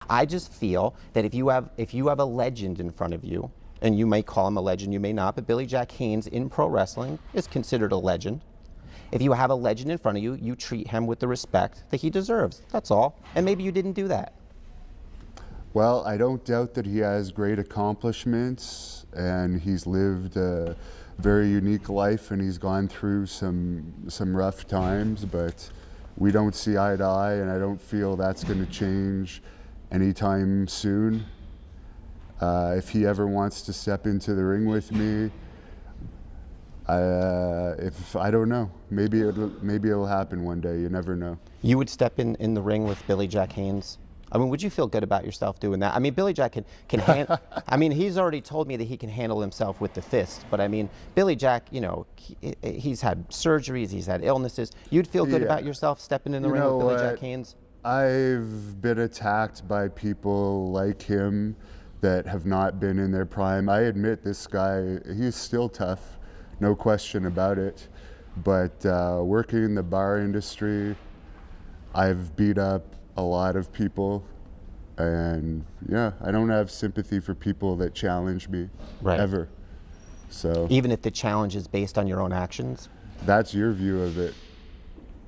I just feel that if you have a legend in front of you, and you may call him a legend, you may not, but Billy Jack Haynes in pro wrestling is considered a legend. If you have a legend in front of you, you treat him with the respect that he deserves. That's all. And maybe you didn't do that. Well, I don't doubt that he has great accomplishments, and he's lived a very unique life, and he's gone through some rough times, but we don't see eye to eye, and I don't feel that's going to change anytime soon. If he ever wants to step into the ring with me, I don't know. Maybe it'll happen one day. You never know. You would step in the ring with Billy Jack Haynes? I mean, would you feel good about yourself doing that? I mean, Billy Jack can handle. I mean, he's already told me that he can handle himself with the fist. But I mean, Billy Jack, you know, he's had surgeries, he's had illnesses. You'd feel good about yourself stepping in the ring with Billy Jack Haynes? I've been attacked by people like him that have not been in their prime. I admit this guy, he's still tough, no question about it. But working in the bar industry, I've beat up a lot of people, and yeah, I don't have sympathy for people that challenge me, ever. So even if the challenge is based on your own actions? That's your view of it.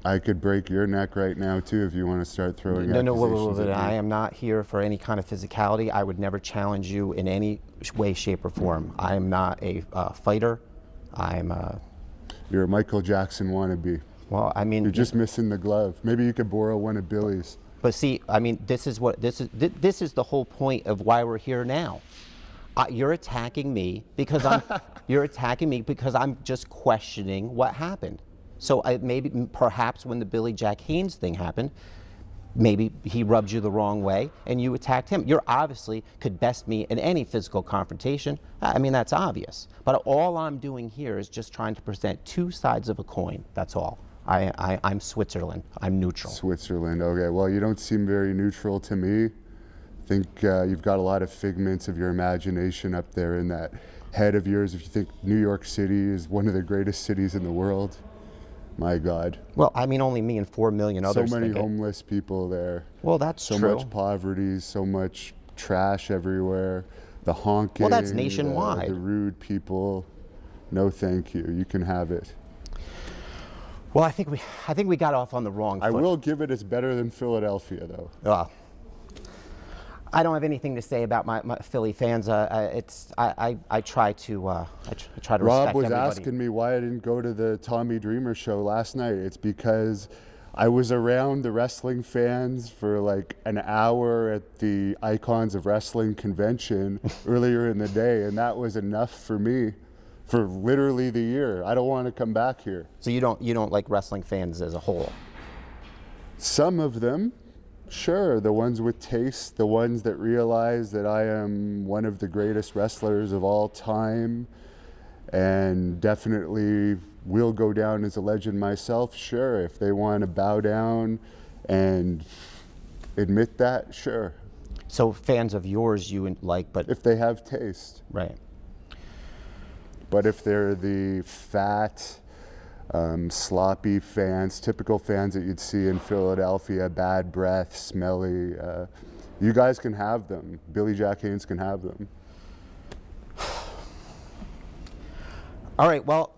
I could break your neck right now too if you want to start throwing accusations at me. I am not here for any kind of physicality. I would never challenge you in any way, shape, or form. I am not a fighter. You're a Michael Jackson wannabe. Well, I mean, you're just missing the glove. Maybe you could borrow one of Billy's. But see, I mean, this is the whole point of why we're here now. You're attacking me because I'm just questioning what happened. So perhaps when the Billy Jack Haynes thing happened, maybe he rubbed you the wrong way and you attacked him. You obviously could best me in any physical confrontation. I mean, that's obvious. But all I'm doing here is just trying to present two sides of a coin. That's all. I'm Switzerland. I'm neutral. Switzerland, okay. Well, you don't seem very neutral to me. I think you've got a lot of figments of your imagination up there in that head of yours. If you think New York City is one of the greatest cities in the world, my God. Well, I mean, only me and 4 million others. So many homeless people there. Well, that's true. So much poverty, so much trash everywhere. The honking. Well, that's nationwide. The rude people. No, thank you. You can have it. Well, I think we got off on the wrong foot. I will give it's better than Philadelphia, though. I don't have anything to say about my Philly fans. I try to respect everybody. Rob was asking me why I didn't go to the Tommy Dreamer show last night. It's because I was around the wrestling fans for like an hour at the Icons of Wrestling convention earlier in the day, and that was enough for me. For literally the year. I don't want to come back here. So you don't like wrestling fans as a whole? Some of them, sure. The ones with taste, the ones that realize that I am one of the greatest wrestlers of all time and definitely will go down as a legend myself, sure. If they want to bow down and admit that, sure. So fans of yours you like, but... If they have taste. Right. But if they're the fat, sloppy fans, typical fans that you'd see in Philadelphia, bad breath, smelly, you guys can have them. Billy Jack Haynes can have them. All right, well,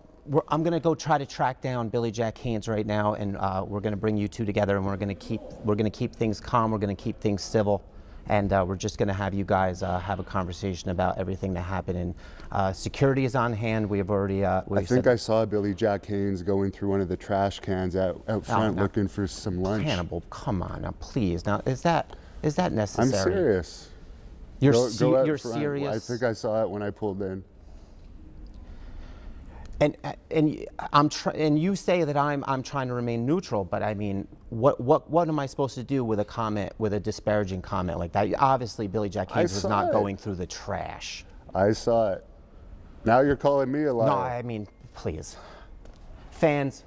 I'm going to go try to track down Billy Jack Haynes right now, and we're going to bring you two together, and we're going to keep things calm. We're going to keep things civil. And we're just going to have you guys have a conversation about everything that happened. And security is on hand. We have already. I think I saw Billy Jack Haynes going through one of the trash cans out front looking for some lunch. Hannibal, come on now, please. Now, is that necessary? I'm serious. You're you're serious? I think I saw it when I pulled in. And you say that I'm trying to remain neutral, but I mean, what am I supposed to do with a comment, with a disparaging comment like that? Obviously, Billy Jack Haynes was not going through the trash. I saw it. Now you're calling me a liar. No, I mean, please, fans.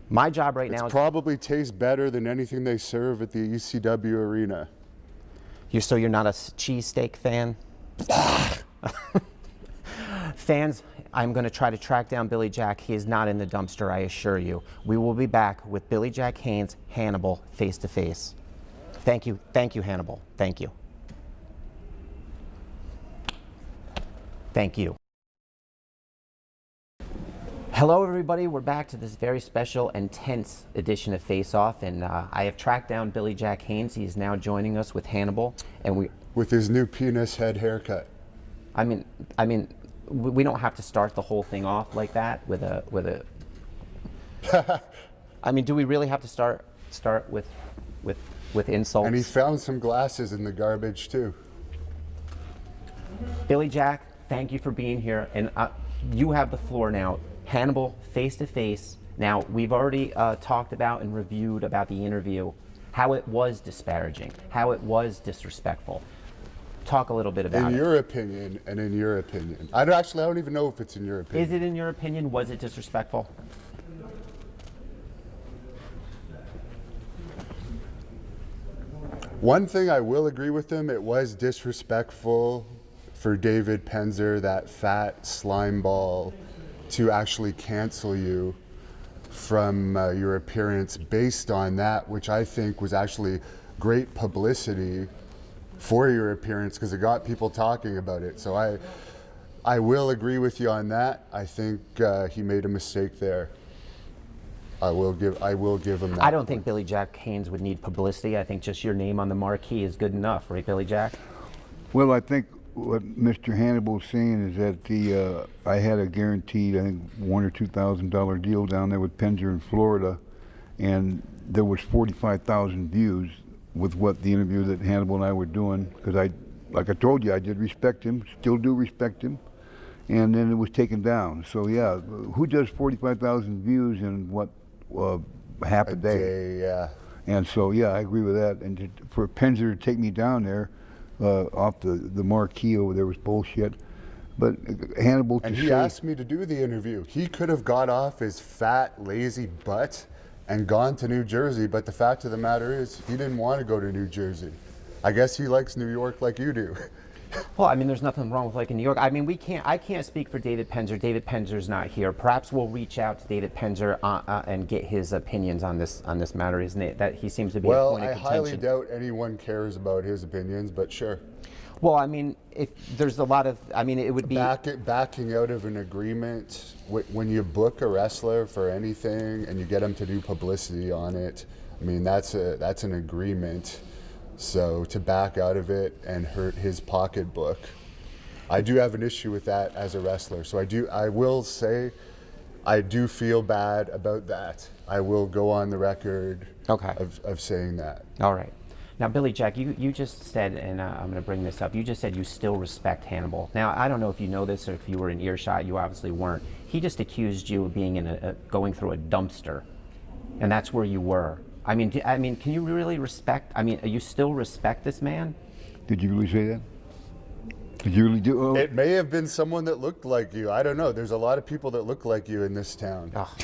My job right now is probably tastes better than anything they serve at the ECW arena. So you're not a cheesesteak fan? Fans, I'm going to try to track down Billy Jack. He is not in the dumpster, I assure you. We will be back with Billy Jack Haynes, Hannibal, face to face. Thank you, Hannibal. Thank you. Thank you. Hello, everybody. We're back to this very special and tense edition of Face Off, and I have tracked down Billy Jack Haynes. He's now joining us with Hannibal, and With his new penis head haircut. I mean, we don't have to start the whole thing off like that with a. I mean, do we really have to start with insults? And he found some glasses in the garbage too. Billy Jack, thank you for being here, and you have the floor now. Hannibal, face to face. Now, we've already talked about and reviewed about the interview, how it was disparaging, how it was disrespectful. Talk a little bit about it. In your opinion, and in your opinion. I don't even know if it's in your opinion. Is it in your opinion? Was it disrespectful? One thing I will agree with him, it was disrespectful for David Penzer, that fat slime ball, to actually cancel you from your appearance based on that, which I think was actually great publicity for your appearance because it got people talking about it. So I will agree with you on that. I think he made a mistake there. I will give him that. I don't think Billy Jack Haynes would need publicity. I think just your name on the marquee is good enough, right, Billy Jack? Well, I think what Mr. Hannibal's saying is that I had a guaranteed, I think, $1,000 or $2,000 deal down there with Penzer in Florida, and there was 45,000 views with what the interview that Hannibal and I were doing, because like I told you, I did respect him, still do respect him, and then it was taken down. So yeah, who does 45,000 views in what, half a day? Yeah. And so yeah, I agree with that. And for Penzer to take me down there, off the marquee over there was bullshit. But Hannibal And he asked me to do the interview. He could have got off his fat, lazy butt and gone to New Jersey, but the fact of the matter is he didn't want to go to New Jersey. I guess he likes New York like you do. Well, I mean, there's nothing wrong with liking New York. I mean, I can't speak for David Penzer. David Penzer's not here. Perhaps we'll reach out to David Penzer and get his opinions on this matter. Isn't it that he seems to be a point of contention? Well, I highly doubt anyone cares about his opinions, but sure. Well, I mean, if there's a lot of, I mean, it would be backing out of an agreement when you book a wrestler for anything and you get him to do publicity on it. I mean, that's an agreement. So to back out of it and hurt his pocketbook, I do have an issue with that as a wrestler. So I will say, I do feel bad about that. I will go on the record of saying that. All right. Now, Billy Jack, you just said, and I'm going to bring this up, you just said you still respect Hannibal. Now, I don't know if you know this or if you were in earshot. You obviously weren't. He just accused you of being going through a dumpster, and that's where you were. I mean, can you really respect? I mean, you still respect this man? Did you really say that? Did you really do? Oh. It may have been someone that looked like you. I don't know. There's a lot of people that look like you in this town. Oh.